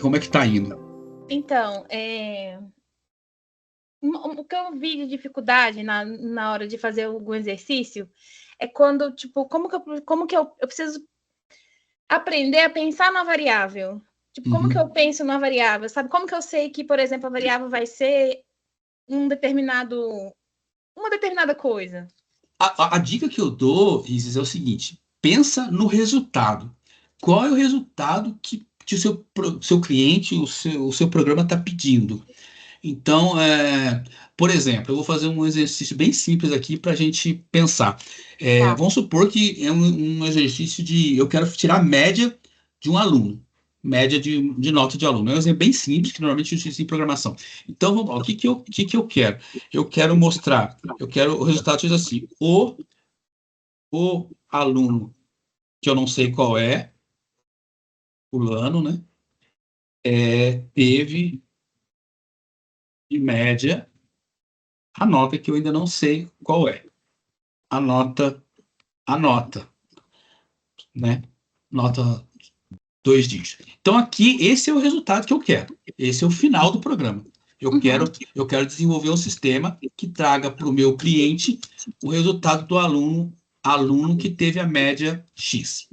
como é que está indo? Então, o que eu vi de dificuldade na hora de fazer algum exercício é quando, tipo, como que eu preciso aprender a pensar na variável. Tipo, como que eu Uhum. penso na variável? Sabe, como que eu sei que, por exemplo, a variável vai ser uma determinada coisa? A dica que eu dou, Isis, é o seguinte: pensa no resultado. Qual é o resultado que seu cliente, o seu programa está pedindo? Então, por exemplo, eu vou fazer um exercício bem simples aqui para a gente pensar. Tá. Vamos supor que é um exercício de eu quero tirar a média de um aluno, média de nota de aluno. É um exemplo bem simples que normalmente eu utilizo em programação. Então, vamos lá, o que que eu quero? Eu quero mostrar, eu quero o resultado seja assim: o aluno, que eu não sei qual é, fulano, né? Teve, de média, a nota que eu ainda não sei qual é. A nota, a nota, né? Nota 2 dígitos. Então, aqui, esse é o resultado que eu quero. Esse é o final do programa. Eu Uhum. quero, eu quero desenvolver um sistema que traga para o meu cliente o resultado do aluno que teve a média X.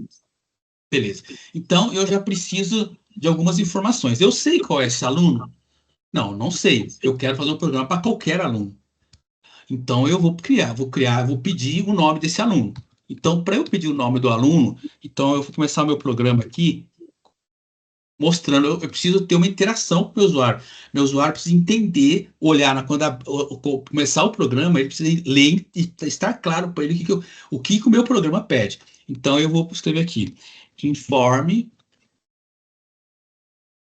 Beleza. Então, eu já preciso de algumas informações. Eu sei qual é esse aluno? Não, não sei. Eu quero fazer um programa para qualquer aluno. Então, eu vou pedir o nome desse aluno. Então, para eu pedir o nome do aluno, então eu vou começar o meu programa aqui mostrando, eu preciso ter uma interação com o meu usuário. Meu usuário precisa entender, olhar, começar o programa, ele precisa ler e estar claro para ele o que o meu programa pede. Então, eu vou escrever aqui: informe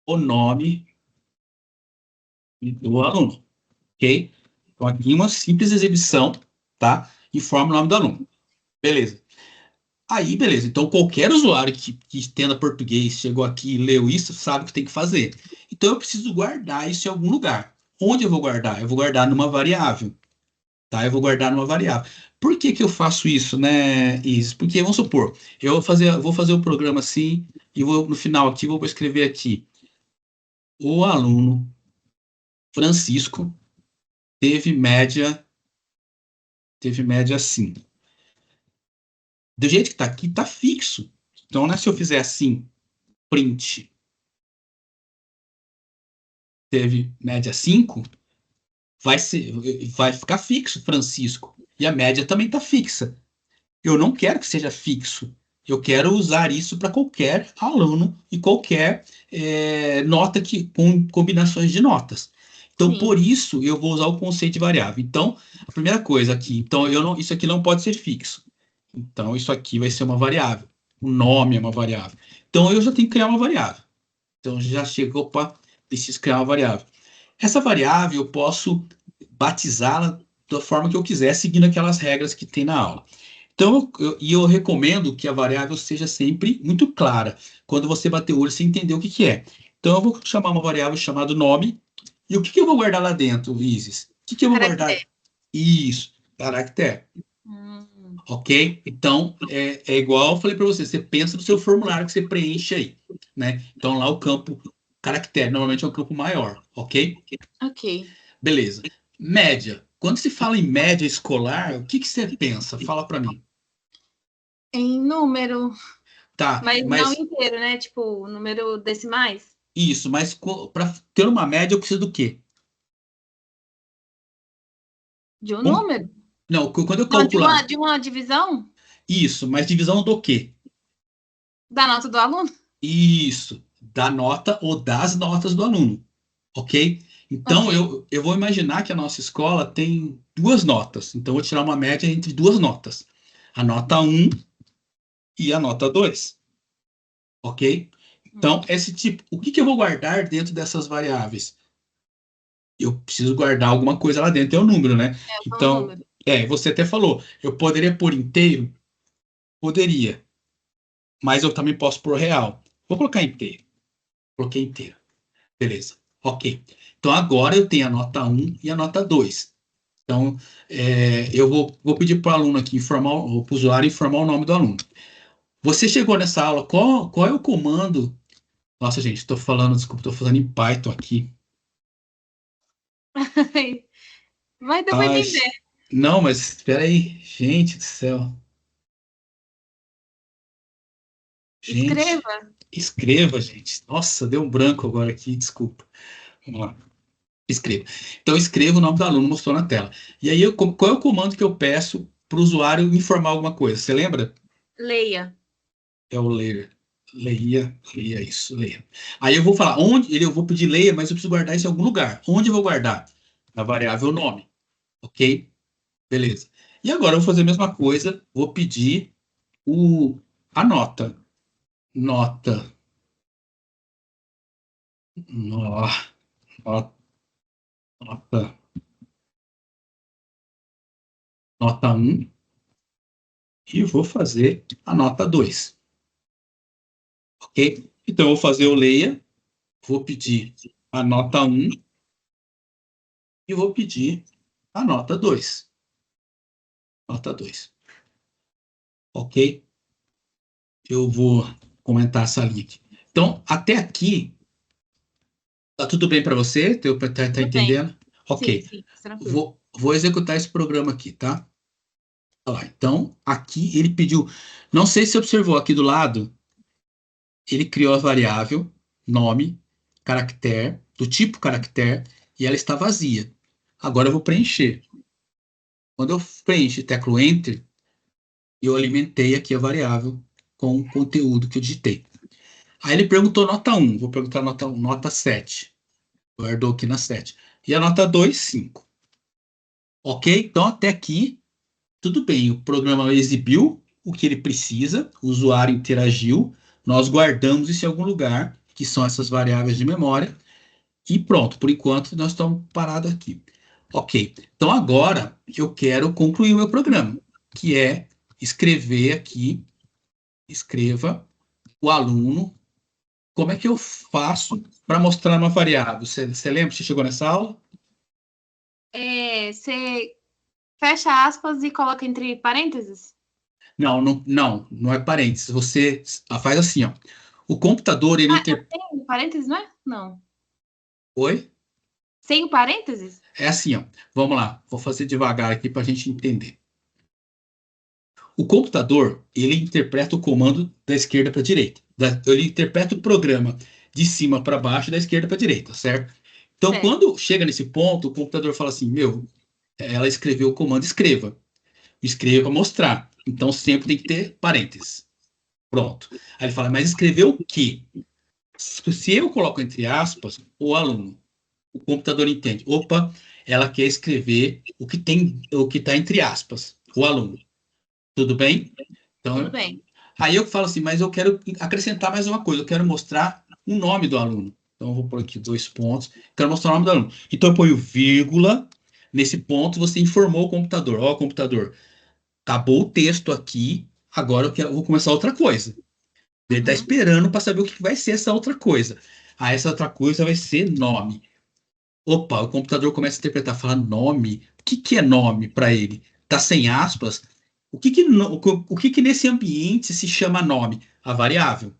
o nome do aluno, ok? Então, aqui uma simples exibição, tá? Informa o nome do aluno. Beleza. Aí, beleza. Então, qualquer usuário que entenda português, chegou aqui e leu isso, sabe o que tem que fazer. Então, eu preciso guardar isso em algum lugar. Onde eu vou guardar? Eu vou guardar numa variável, tá? Eu vou guardar numa variável. Por que que eu faço isso, né, Isis? Porque, vamos supor, eu vou fazer o programa assim e no final aqui, vou escrever aqui: o aluno Francisco teve média 5. Do jeito que está aqui, está fixo. Então, né, se eu fizer assim, print, teve média 5, vai ficar fixo, Francisco. E a média também está fixa. Eu não quero que seja fixo. Eu quero usar isso para qualquer aluno e qualquer nota com combinações de notas. Então, Sim. por isso, eu vou usar o conceito de variável. Então, a primeira coisa aqui, então, isso aqui não pode ser fixo. Então, isso aqui vai ser uma variável. O nome é uma variável. Então, eu já tenho que criar uma variável. Então, já chegou para preciso criar uma variável. Essa variável eu posso batizá-la da forma que eu quiser, seguindo aquelas regras que tem na aula. Então, eu recomendo que a variável seja sempre muito clara. Quando você bater o olho, você entender o que que é. Então, eu vou chamar uma variável chamada nome. E o que que eu vou guardar lá dentro, Isis? O que que eu vou guardar? Caractere. Isso, caractere. Hum. Ok? Então, é igual eu falei para você, você pensa no seu formulário que você preenche aí, né? Então, lá o campo caractere, normalmente é um campo maior, ok? Ok. Beleza. Média. Quando se fala em média escolar, o que que você pensa? Fala para mim. Em número, Tá, mas não mas inteiro, né? Tipo, número decimais isso, mas para ter uma média eu preciso do quê? de um Como- número. não, quando eu Não, calcular de uma divisão isso, mas divisão do quê? da nota do aluno. Isso, da nota ou das notas do aluno, ok? Ok. Então eu vou imaginar que a nossa escola tem duas notas. Então eu vou tirar uma média entre duas notas, a nota 1 e a nota 2, ok? Então, esse tipo, o que que eu vou guardar dentro dessas variáveis? Eu preciso guardar alguma coisa lá dentro, é o número, né? É um Então, número. você até falou, eu poderia pôr inteiro? Poderia, mas eu também posso pôr real. Vou colocar inteiro. Coloquei inteiro. Beleza. Ok. Então, agora eu tenho a nota 1 e a nota 2. Então, eu vou pedir para o aluno aqui informar, ou para o usuário informar o nome do aluno. Você chegou nessa aula, qual é o comando Nossa, gente, estou falando, desculpa, estou falando em Python aqui. Mas deu para Ai, entender. não, mas espera aí. Gente do céu. Gente, Escreva. escreva, gente. Nossa, deu um branco agora aqui, desculpa. Vamos lá. Escreva. Então, escreva o nome do aluno, mostrou na tela. E aí, qual é o comando que eu peço para o usuário informar alguma coisa? Você lembra? Leia. É o ler. Leia isso, leia. Aí eu vou falar onde, eu vou pedir leia, mas eu preciso guardar isso em algum lugar. Onde eu vou guardar? Na variável nome, ok? Beleza. E agora eu vou fazer a mesma coisa, vou pedir a nota. Nota. No- no- Nota. Nota 1. E vou fazer a nota 2, ok? Então eu vou fazer o leia, vou pedir a nota 1 e vou pedir a nota 2. Nota 2, ok? Eu vou comentar essa linha aqui. Então, até aqui, tá tudo bem para você? Tá Tudo bem. entendendo? Sim, Ok. sim, tranquilo. Vou executar esse programa aqui, tá? Olha lá. Então, aqui ele pediu. Não sei se você observou aqui do lado, ele criou a variável nome, caractere, do tipo caractere, e ela está vazia. Agora eu vou preencher. Quando eu preencho e teclo Enter, eu alimentei aqui a variável com o conteúdo que eu digitei. Aí ele perguntou nota 1, vou perguntar nota 1, nota 7. Guardou aqui na 7. E a nota 2, 5. Ok? Então até aqui, tudo bem. O programa exibiu o que ele precisa, o usuário interagiu, nós guardamos isso em algum lugar, que são essas variáveis de memória, e pronto. Por enquanto, nós estamos parados aqui. Ok. Então agora eu quero concluir o meu programa, que é escrever aqui, escreva o aluno. Como é que eu faço para mostrar uma variável? Você lembra? Você chegou nessa aula? Você fecha aspas e coloca entre parênteses? Não é parênteses. Você faz assim, ó. O computador, ele Ah, inter... tem parênteses, não é? Não. Oi? Sem parênteses? É assim, ó. Vamos lá. Vou fazer devagar aqui para a gente entender. O computador, ele interpreta o comando da esquerda para a direita. Ele interpreta o programa de cima para baixo, da esquerda para a direita, certo? Então, Certo. quando chega nesse ponto, o computador fala assim, meu, ela escreveu o comando escreva. Escreva para mostrar. Então, sempre tem que ter parênteses. Pronto. Aí ele fala, mas escreveu o quê? Se eu coloco entre aspas, o aluno, o computador entende. Opa, ela quer escrever o que está entre aspas, o aluno. Tudo bem? Tudo Então, bem. aí eu falo assim, mas eu quero acrescentar mais uma coisa, eu quero mostrar o nome do aluno. Então, eu vou pôr aqui 2 pontos, quero mostrar o nome do aluno. Então, eu ponho vírgula, nesse ponto você informou o computador. Ó, computador, acabou o texto aqui, agora eu vou começar outra coisa. Ele está Uhum. esperando para saber o que vai ser essa outra coisa. Ah, essa outra coisa vai ser nome. Opa, o computador começa a interpretar, fala nome. O que que é nome para ele? Tá sem aspas? O que que nesse ambiente se chama nome? A variável,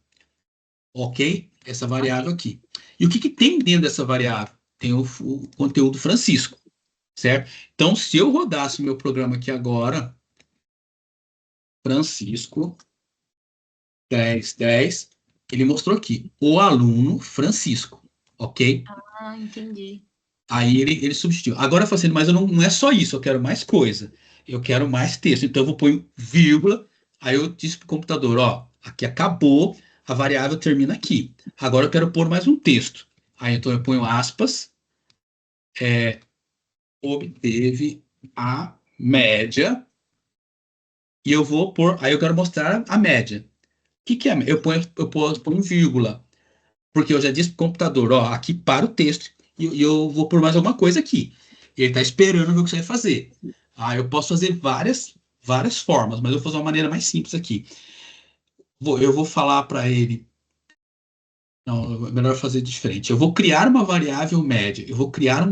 ok? Essa Ok. variável aqui. E o que que tem dentro dessa variável? Tem o conteúdo Francisco, certo? Então, se eu rodasse o meu programa aqui agora, Francisco 1010, ele mostrou aqui, o aluno Francisco, ok? Ah, entendi. Aí ele substituiu. Agora eu falo assim, mas não é só isso, eu quero mais coisa. Eu quero mais texto. Então eu vou pôr vírgula. Aí eu disse para o computador, ó, aqui acabou, a variável termina aqui. Agora eu quero pôr mais um texto. Aí então eu ponho aspas, obteve a média, e eu vou pôr, aí eu quero mostrar a média. O que que é? Eu ponho vírgula, porque eu já disse para o computador, ó, aqui para o texto e eu vou por mais alguma coisa aqui. Ele está esperando ver o que você vai fazer. Ah, eu posso fazer várias formas, mas eu vou fazer uma maneira mais simples aqui. Eu vou falar para ele. Não, é melhor fazer diferente. Eu vou criar uma variável média. Eu vou criar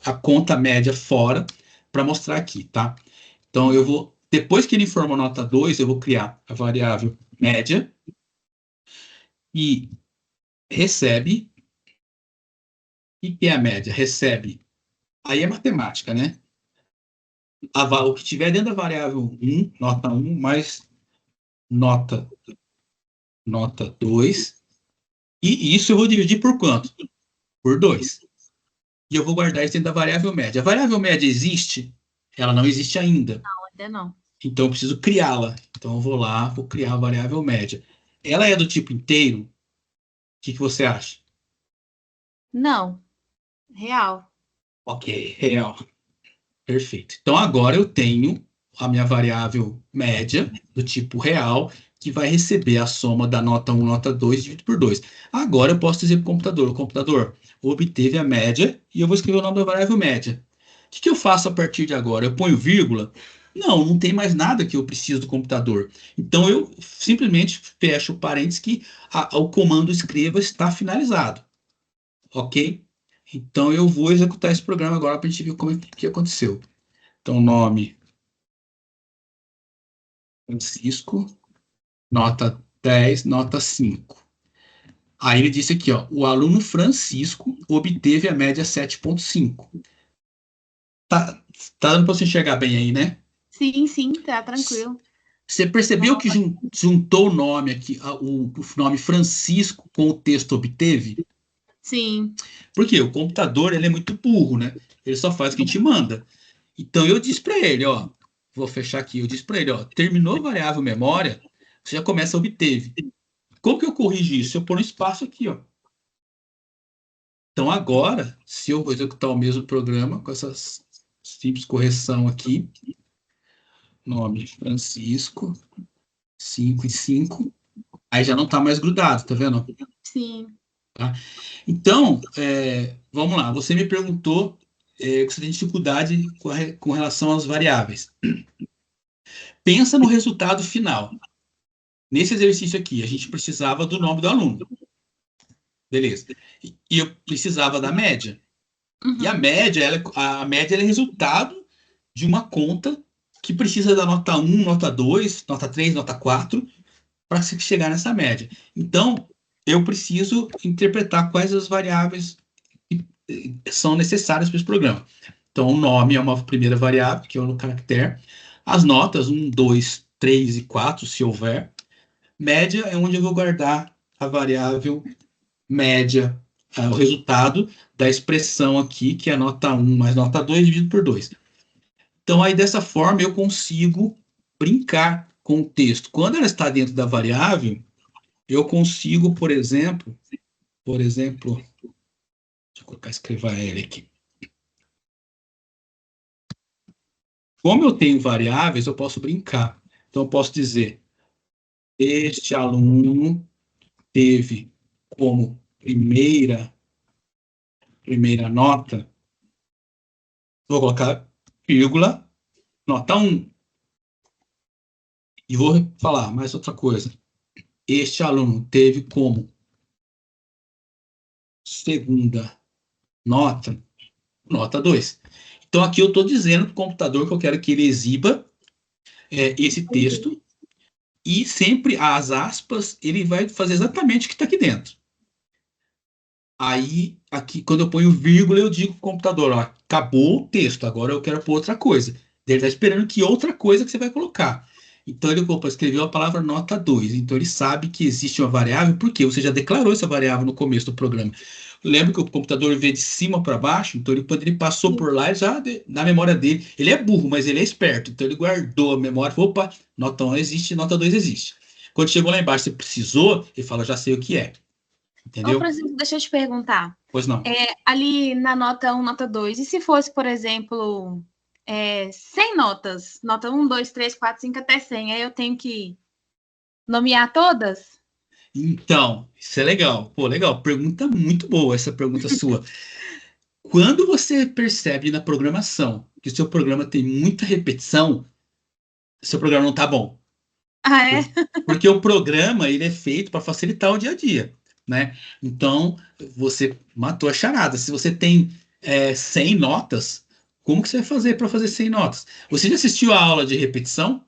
a conta média fora para mostrar aqui, tá? Então eu vou, depois que ele informa a nota 2, eu vou criar a variável média e recebe. O que é a média? Recebe. Aí é matemática, né? O que tiver dentro da variável 1, nota 1, mais nota, nota 2. E isso eu vou dividir por quanto? Por 2. E eu vou guardar isso dentro da variável média. A variável média existe? Ela não existe ainda. Não, ainda não. Então eu preciso criá-la. Então eu vou lá, vou criar a variável média. Ela é do tipo inteiro? O que você acha? Não, real. Ok, real. Perfeito. Então agora eu tenho a minha variável média do tipo real, que vai receber a soma da nota 1, nota 2 dividido por 2. Agora eu posso dizer para o computador obteve a média e eu vou escrever o nome da variável média. O que eu faço a partir de agora? Eu ponho vírgula? Não, não tem mais nada que eu preciso do computador. Então eu simplesmente fecho o parênteses que o comando escreva está finalizado. Ok? Então eu vou executar esse programa agora para a gente ver como é que aconteceu. Então, nome Francisco, nota 10, nota 5. Aí ele disse aqui, ó, o aluno Francisco obteve a média 7,5. Tá, tá dando para você enxergar bem aí, né? Sim, sim, tá tranquilo. Você percebeu que juntou o nome aqui, o nome Francisco com o texto obteve? Sim. Porque o computador ele é muito burro, né? Ele só faz o que a gente manda. Então eu disse para ele, ó, vou fechar aqui, eu disse para ele, ó, terminou a variável memória, você já começa a obteve. Como que eu corrijo isso? Eu pôr um espaço aqui, ó. Então agora, se eu executar o mesmo programa com essa simples correção aqui, nome Francisco, 5 e 5, aí já não está mais grudado, tá vendo? Sim. Tá? Então, vamos lá. Você me perguntou que você tem dificuldade com relação às variáveis. Pensa no resultado final. Nesse exercício aqui, a gente precisava do nome do aluno. Beleza. E eu precisava da média. E a Uhum. média, ela é resultado de uma conta que precisa da nota 1, nota 2, nota 3, nota 4 para se chegar nessa média. Então, eu preciso interpretar quais as variáveis que são necessárias para esse programa. Então, o nome é uma primeira variável, que é o caractere. As notas, 1, 2, 3 e 4, se houver. Média é onde eu vou guardar a variável média, o resultado da expressão aqui, que é nota 1 mais nota 2 dividido por 2. Então, aí dessa forma, eu consigo brincar com o texto. Quando ela está dentro da variável, eu consigo, deixa eu colocar escrever L aqui. Como eu tenho variáveis, eu posso brincar. Então, eu posso dizer, este aluno teve como primeira nota, vou colocar vírgula, nota 1. E vou falar mais outra coisa. Este aluno teve como segunda nota, nota 2. Então, aqui eu estou dizendo para o computador que eu quero que ele exiba esse texto e sempre as aspas, ele vai fazer exatamente o que está aqui dentro. Aí, aqui, quando eu ponho vírgula, eu digo para o computador, ó, acabou o texto, agora eu quero pôr outra coisa. Ele está esperando que outra coisa que você vai colocar. Então, ele escreveu a palavra nota 2. Então, ele sabe que existe uma variável, porque você já declarou essa variável no começo do programa. Lembra que o computador vê de cima para baixo, então ele passou por lá e já na memória dele. Ele é burro, mas ele é esperto. Então, ele guardou a memória. Opa, nota 1 existe, nota 2 existe. Quando chegou lá embaixo, você precisou, ele fala, já sei o que é. Ô, Entendeu? Francisco, deixa eu te perguntar. Pois não. Ali na nota 1, nota 2, e se fosse, por exemplo, 100 notas? Nota 1, 2, 3, 4, 5 até 100. Aí eu tenho que nomear todas? Então, isso é legal. Pô, legal. Pergunta muito boa essa pergunta sua. Quando você percebe na programação que o seu programa tem muita repetição, seu programa não está bom. Ah, é? Porque o programa ele é feito para facilitar o dia a dia, né? Então, você matou a charada. Se você tem 100 notas, como que você vai fazer para fazer 100 notas? Você já assistiu a aula de repetição?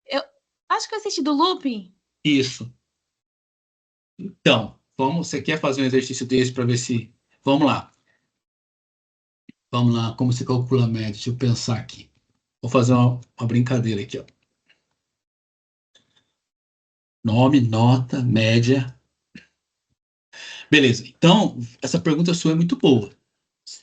Eu acho que eu assisti do looping. Isso. Então, Você quer fazer um exercício desse para ver se... Vamos lá. Vamos lá, como se calcula a média? Deixa eu pensar aqui. Vou fazer uma brincadeira aqui, ó. Nome, nota, média. Beleza. Então, essa pergunta sua é muito boa.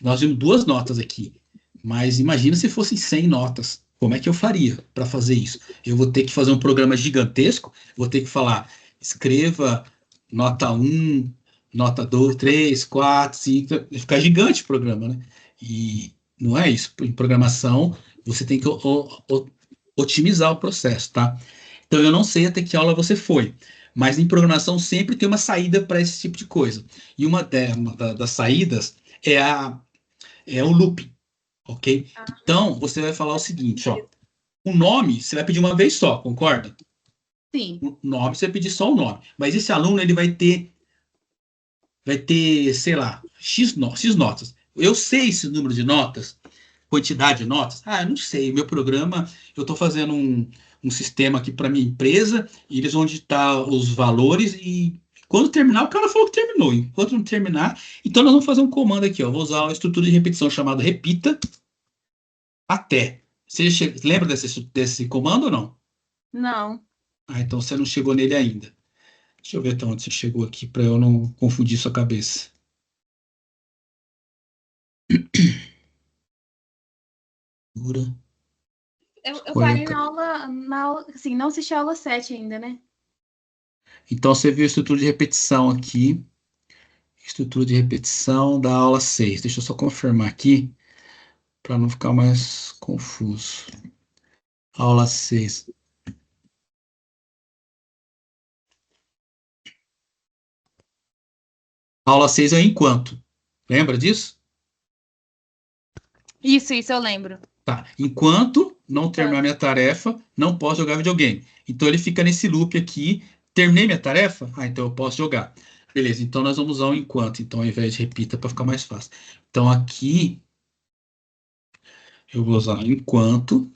Nós vimos 2 notas aqui. Mas imagina se fossem 100 notas. Como é que eu faria para fazer isso? Eu vou ter que fazer um programa gigantesco, vou ter que falar, escreva nota 1, nota 2, 3, 4, 5, vai ficar gigante o programa, né? E não é isso. Em programação, você tem que otimizar o processo, tá? Então, eu não sei até que aula você foi, mas em programação sempre tem uma saída para esse tipo de coisa. E das saídas é o loop. Ok? Então, você vai falar o seguinte, ó. O nome, você vai pedir uma vez só, concorda? Sim. O nome, você vai pedir só o nome. Mas esse aluno, ele vai ter, sei lá, X notas. Eu sei esse número de notas, quantidade de notas. Ah, eu não sei. Meu programa, eu estou fazendo um sistema aqui para minha empresa, e eles vão digitar os valores e quando terminar, o cara falou que terminou. Enquanto não terminar, então nós vamos fazer um comando aqui, ó. Vou usar uma estrutura de repetição chamada repita até. Você lembra desse comando ou não? Não. Ah, então você não chegou nele ainda. Deixa eu ver até onde você chegou aqui para eu não confundir sua cabeça. Dura. Eu Escolha parei na aula, assim, não assisti a aula 7 ainda, né? Então você viu a estrutura de repetição aqui. Estrutura de repetição da aula 6. Deixa eu só confirmar aqui para não ficar mais confuso. Aula 6. Aula 6 é enquanto. Lembra disso? Isso eu lembro. Tá. Enquanto não terminar Tanto. minha tarefa, não posso jogar videogame. Então ele fica nesse loop aqui. Terminei minha tarefa? Ah, então eu posso jogar. Beleza, então nós vamos usar o enquanto. Então ao invés de repita para ficar mais fácil. Então aqui eu vou usar enquanto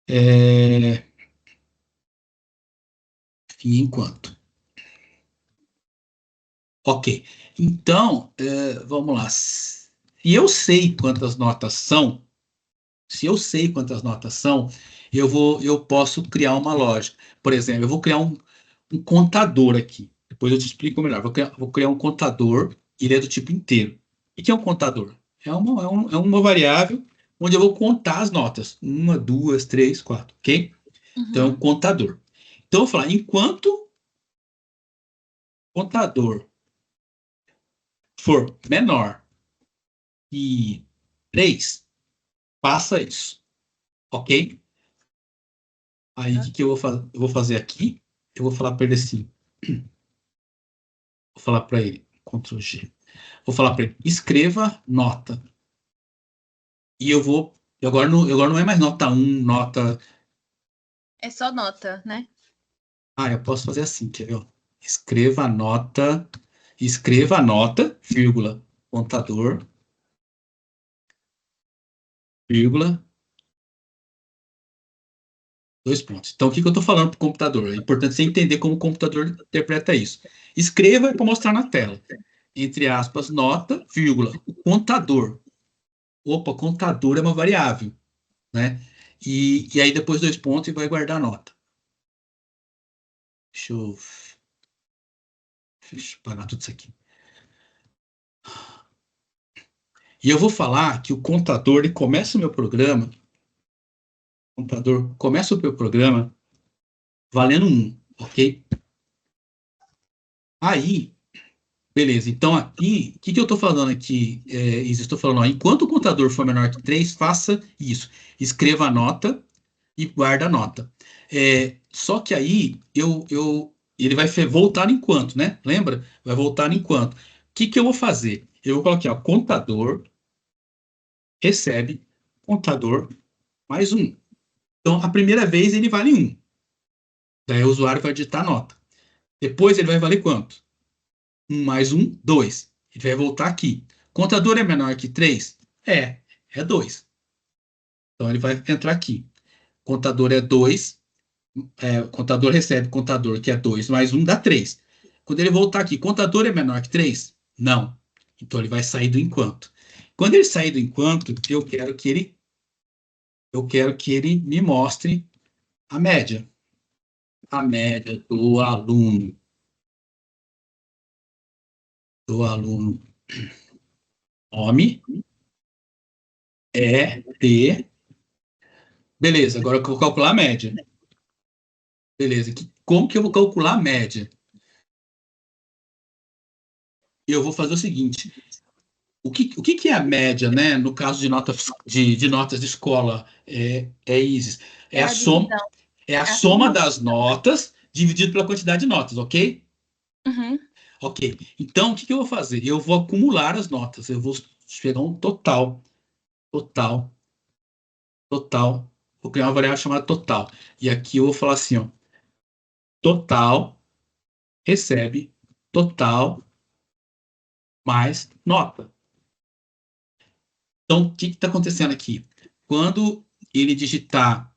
é, e enquanto. Ok. Então, vamos lá. Se eu sei quantas notas são, se eu sei quantas notas são, eu posso criar uma lógica. Por exemplo, eu vou criar um contador aqui. Depois eu te explico melhor. Vou criar um contador, ele é do tipo inteiro. O que é um contador? É uma variável onde eu vou contar as notas. Uma, duas, três, quatro, ok? Então, é um Uhum. contador. Então, eu vou falar, enquanto contador for menor que 3, faça isso, ok? Aí, o que eu vou fazer aqui? Eu vou falar para ele assim, vou falar para ele, Ctrl G. Vou falar para ele, escreva nota. E agora não é mais nota 1, nota... É só nota, né? Ah, eu posso fazer assim, quer ver? Ó? Escreva a nota, vírgula, contador, vírgula, 2 pontos. Então, o que eu estou falando para o computador? É importante você entender como o computador interpreta isso. Escreva para mostrar na tela. Entre aspas, nota, vírgula, o contador. Opa, contador é uma variável, né? E aí depois 2 pontos e vai guardar a nota. Deixa eu apagar tudo isso aqui. E eu vou falar que o contador, ele começa o meu programa, o contador começa o meu programa valendo 1, ok? Aí, beleza. Então aqui, o que eu estou falando aqui, Isa? Estou falando, ó, enquanto o contador for menor que 3, faça isso. Escreva a nota e guarda a nota. Só que aí ele vai voltar no enquanto, né? Lembra? Vai voltar no enquanto. O que eu vou fazer? Eu vou colocar, ó, contador recebe contador mais 1. Então, a primeira vez ele vale 1. Daí o usuário vai digitar a nota. Depois ele vai valer quanto? 1 mais 1, 2. Ele vai voltar aqui. Contador é menor que 3? É 2. Então ele vai entrar aqui. Contador é 2. O contador recebe contador, que é 2 mais 1 dá 3. Quando ele voltar aqui, contador é menor que 3? Não. Então ele vai sair do enquanto. Quando ele sair do enquanto, eu quero que ele me mostre a média. A média do aluno nome é de. Beleza, agora eu vou calcular a média. Beleza, como que eu vou calcular a média? Eu vou fazer o seguinte: o que é a média, né? No caso de notas de escola, Isis? É É a a soma, divisão. é a É a soma soma. das notas dividido pela quantidade de notas, ok? Uhum. Ok. Então, o que eu vou fazer? Eu vou acumular as notas. Eu vou pegar um total, total, total. Vou criar uma variável chamada total. E aqui eu vou falar assim, ó, total recebe total mais nota. Então, o que está acontecendo aqui? Quando ele digitar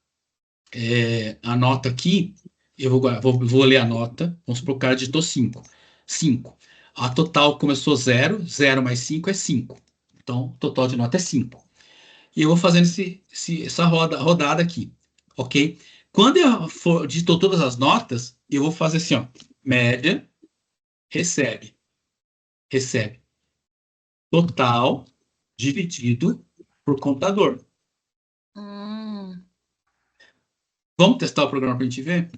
a nota aqui, eu vou ler a nota. Vamos supor que o cara digitou 5. 5. A total começou 0, 0 mais 5 é 5. Então, o total de nota é 5. E eu vou fazendo essa rodada aqui, ok? Quando eu for digitou todas as notas, eu vou fazer assim, ó, média, recebe total dividido por contador. Hum, Vamos testar o programa para a gente ver?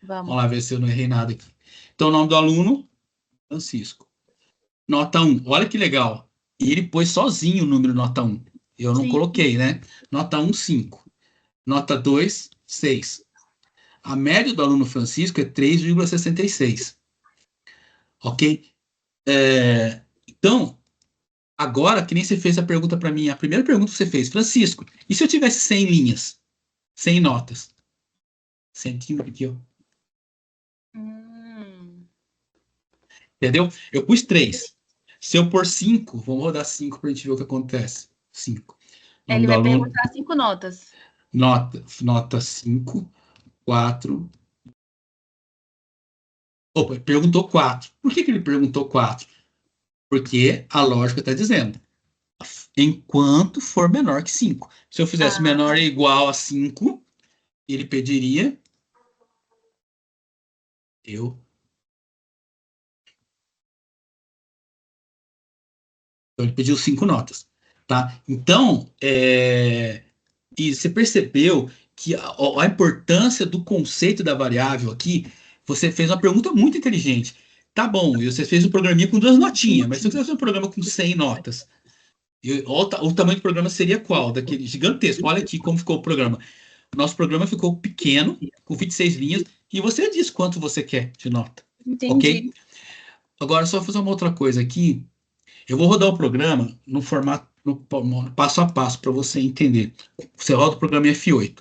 Vamos vamos. lá ver se eu não errei nada aqui. Então, o nome do aluno, Francisco. Nota 1. Olha que legal. E ele pôs sozinho o número nota 1. Eu não Sim. coloquei, né? Nota 1, 5. Nota 2, 6. A média do aluno Francisco é 3,66. Ok? Então, agora que nem você fez a pergunta para mim, a primeira pergunta que você fez, Francisco, e se eu tivesse 100 linhas? 100 notas? Centinho aqui, ó. Hum. Entendeu? Eu pus 3. Se eu pôr 5, vamos rodar 5 para a gente ver o que acontece. 5. Nome Ele do vai aluno, perguntar 5 notas. nota 5, 4. Opa, perguntou 4. Por que ele perguntou 4? Porque a lógica está dizendo, enquanto for menor que 5. Se eu fizesse Ah, menor ou igual a 5, ele pediria eu. Então, ele pediu 5 notas. Tá? Então, e você percebeu que a importância do conceito da variável aqui, você fez uma pergunta muito inteligente. Tá bom, e você fez um programinha com 2 notinhas, mas se eu fizesse um programa com 100 notas, o tamanho do programa seria qual? Daquele gigantesco. Olha aqui como ficou o programa. Nosso programa ficou pequeno, com 26 linhas, e você diz quanto você quer de nota. Ok? entendi. Agora, só fazer uma outra coisa aqui. Eu vou rodar o programa no formato, no passo a passo, para você entender. Você roda o programa em F8.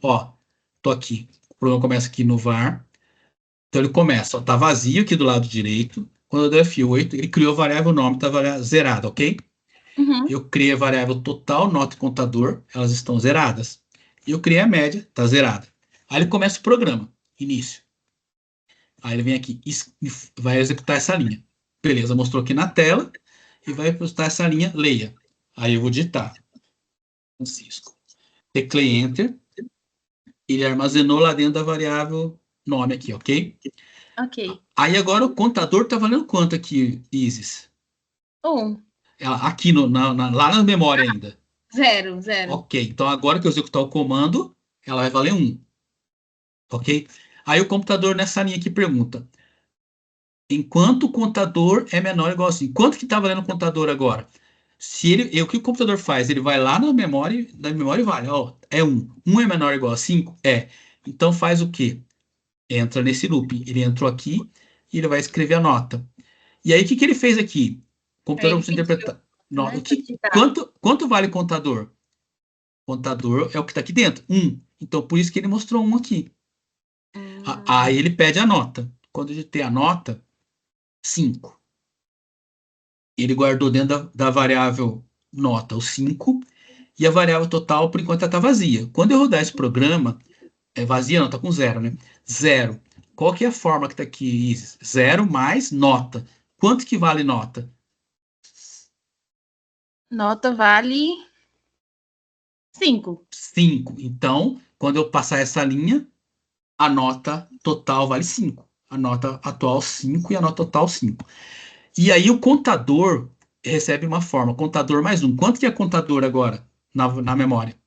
Ó, tô aqui. O programa começa aqui no var. Então ele começa, ó, tá vazio aqui do lado direito. Quando eu der F8, ele criou a variável nome, tá zerada, ok? Uhum. Eu criei a variável total, nota e contador, elas estão zeradas. E eu criei a média, tá zerada. Aí ele começa o programa, início. Aí ele vem aqui, vai executar essa linha. Beleza, mostrou aqui na tela e vai executar essa linha, leia. Aí eu vou digitar, Francisco. Teclei Enter, ele armazenou lá dentro da variável nome aqui, ok? Ok. Aí agora o contador tá valendo quanto aqui, Isis? Um. Aqui lá na memória ainda. Zero, zero. Ok, então agora que eu executar o comando, ela vai valer 1. Ok? Aí o computador nessa linha aqui pergunta: enquanto o contador é menor ou igual a 5? Quanto que está valendo o contador agora? Se ele, o que o computador faz? Ele vai lá na memória e vale, ó, é 1. 1 é menor ou igual a 5? É. Então faz o quê? Entra nesse loop. Ele entrou aqui e ele vai escrever a nota. E aí o que que ele fez aqui? O Aí computador ele precisa pediu, interpretar. né, para digitar. Quanto vale o contador? O contador é o que está aqui dentro, 1. Então por isso que ele mostrou 1 aqui. Aí Hum, ele pede a nota. Quando ele tem a nota, 5. Ele guardou dentro da variável nota o 5 e a variável total, por enquanto, está vazia. Quando eu rodar esse programa, É vazia, não, tá com zero, né? Zero. Qual que é a forma que tá aqui, Isis? Zero mais nota. Quanto que vale nota? Nota vale 5. 5. Então, quando eu passar essa linha, a nota total vale 5. A nota atual 5 e a nota total 5. E aí o contador recebe uma forma, contador mais um. Quanto que é contador agora na memória?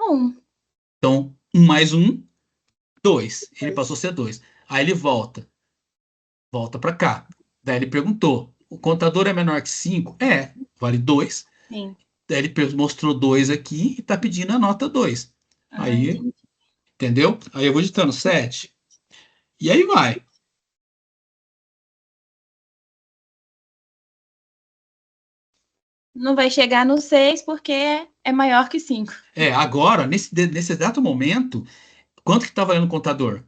1. Então, 1 mais 1, 2. Ele passou a ser 2. Aí ele volta para cá. Daí ele perguntou, o contador é menor que 5? É, vale 2. Sim. Daí ele mostrou 2 aqui e está pedindo a nota 2. Aí, Entendi. entendeu? Aí eu vou digitando 7. E aí vai. Não vai chegar no 6 porque é maior que 5. Agora, nesse exato momento, quanto que está valendo o contador?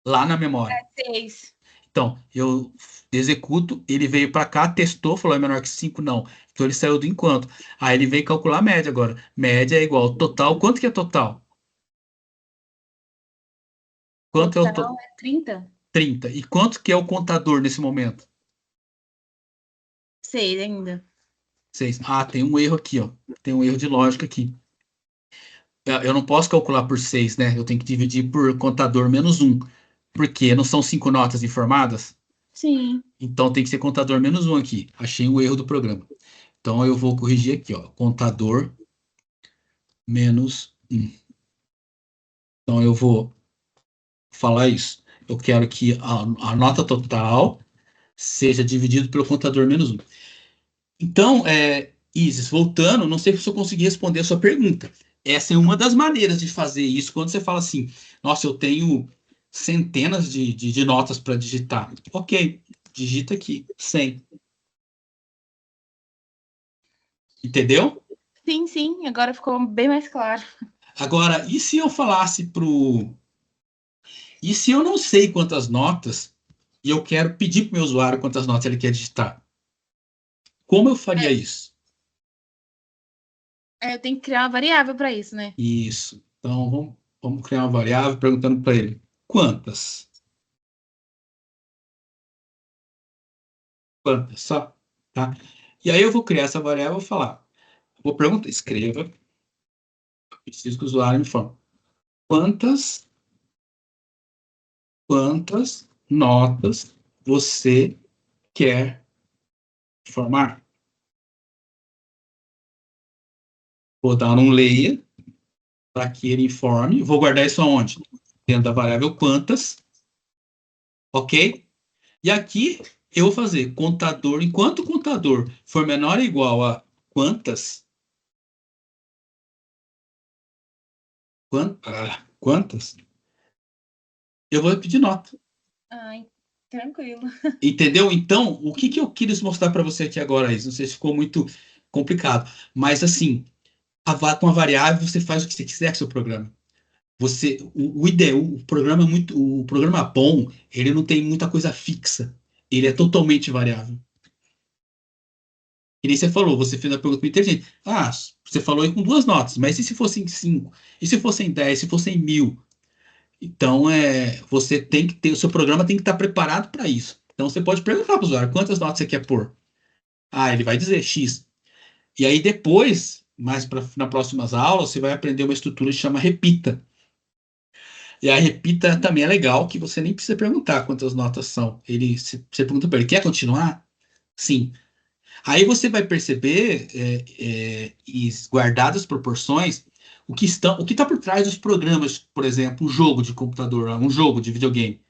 Lá na memória. 6. Então, eu executo, ele veio para cá, testou, falou é menor que 5, não. Então ele saiu do enquanto. Aí ele vem calcular a média agora. Média é igual ao total. Quanto que é total? Quanto é o Total é 30. 30. E quanto que é o contador nesse momento? 6 ainda. 6. Ah, tem um erro aqui, ó. Tem um erro de lógica aqui. Eu não posso calcular por 6, né? Eu tenho que dividir por contador menos 1. Porque não são 5 notas informadas? Sim. Então tem que ser contador menos 1 aqui. Achei um erro do programa. Então eu vou corrigir aqui, ó. Contador menos 1. Então eu vou falar isso. Eu quero que a nota total seja dividido pelo contador menos 1. Então, Isis, voltando, não sei se eu consegui responder a sua pergunta. Essa é uma das maneiras de fazer isso quando você fala assim, nossa, eu tenho centenas de notas para digitar. Ok, digita aqui, 100. Entendeu? Sim, sim. Agora ficou bem mais claro. Agora, e se eu falasse pro... E se eu não sei quantas notas e eu quero pedir para o meu usuário quantas notas ele quer digitar? Como eu faria isso? Eu tenho que criar uma variável para isso, né? Isso. Então, vamos criar uma variável perguntando para ele quantas? Quantas só? Tá? E aí eu vou criar essa variável e vou falar. Vou perguntar, escreva. Preciso que o usuário me fale. Quantas notas você quer formar? Vou dar um layer para que ele informe. Vou guardar isso aonde? Dentro da variável quantas. Ok? E aqui eu vou fazer contador. Enquanto o contador for menor ou igual a quantas, quantas, eu vou pedir nota. Ai, tranquilo. Entendeu? Então, o que eu quis mostrar para você aqui agora, Isa? Não sei se ficou muito complicado, mas assim, com a variável você faz o que você quiser com o seu programa. O programa é o programa bom, ele não tem muita coisa fixa. Ele é totalmente variável. E nem você falou, você fez uma pergunta muito inteligente. Ah, você falou aí com 2 notas, mas e se fossem 5? E se fossem 10? Se fossem 1.000? Então, você tem que ter, o seu programa tem que estar preparado para isso. Então, você pode perguntar para o usuário, quantas notas você quer pôr? Ah, ele vai dizer X. E aí, depois, nas próximas aulas, você vai aprender uma estrutura que chama repita. E a repita também é legal, que você nem precisa perguntar quantas notas são. Você pergunta para ele, quer continuar? Sim. Aí você vai perceber, e guardar as proporções, o que está por trás dos programas, por exemplo, um jogo de computador, um jogo de videogame.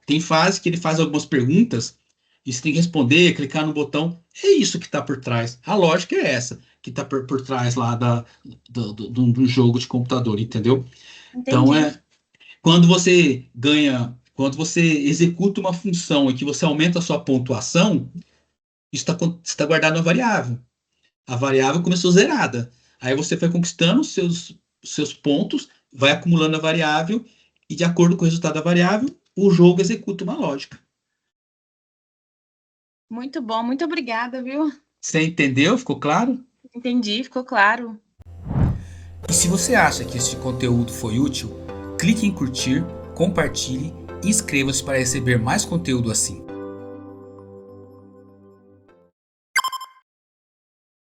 Tem fase que ele faz algumas perguntas e você tem que responder, clicar no botão. É isso que está por trás. A lógica é essa, que está por trás lá do jogo de computador, entendeu? Então, Entendi. quando você executa uma função e que você aumenta a sua pontuação, isso está guardado na variável. A variável começou zerada. Aí você foi conquistando os seus pontos, vai acumulando a variável, e de acordo com o resultado da variável, o jogo executa uma lógica. Muito bom, muito obrigada, viu? Você entendeu? Ficou claro? Entendi, ficou claro. E se você acha que este conteúdo foi útil, clique em curtir, compartilhe e inscreva-se para receber mais conteúdo assim.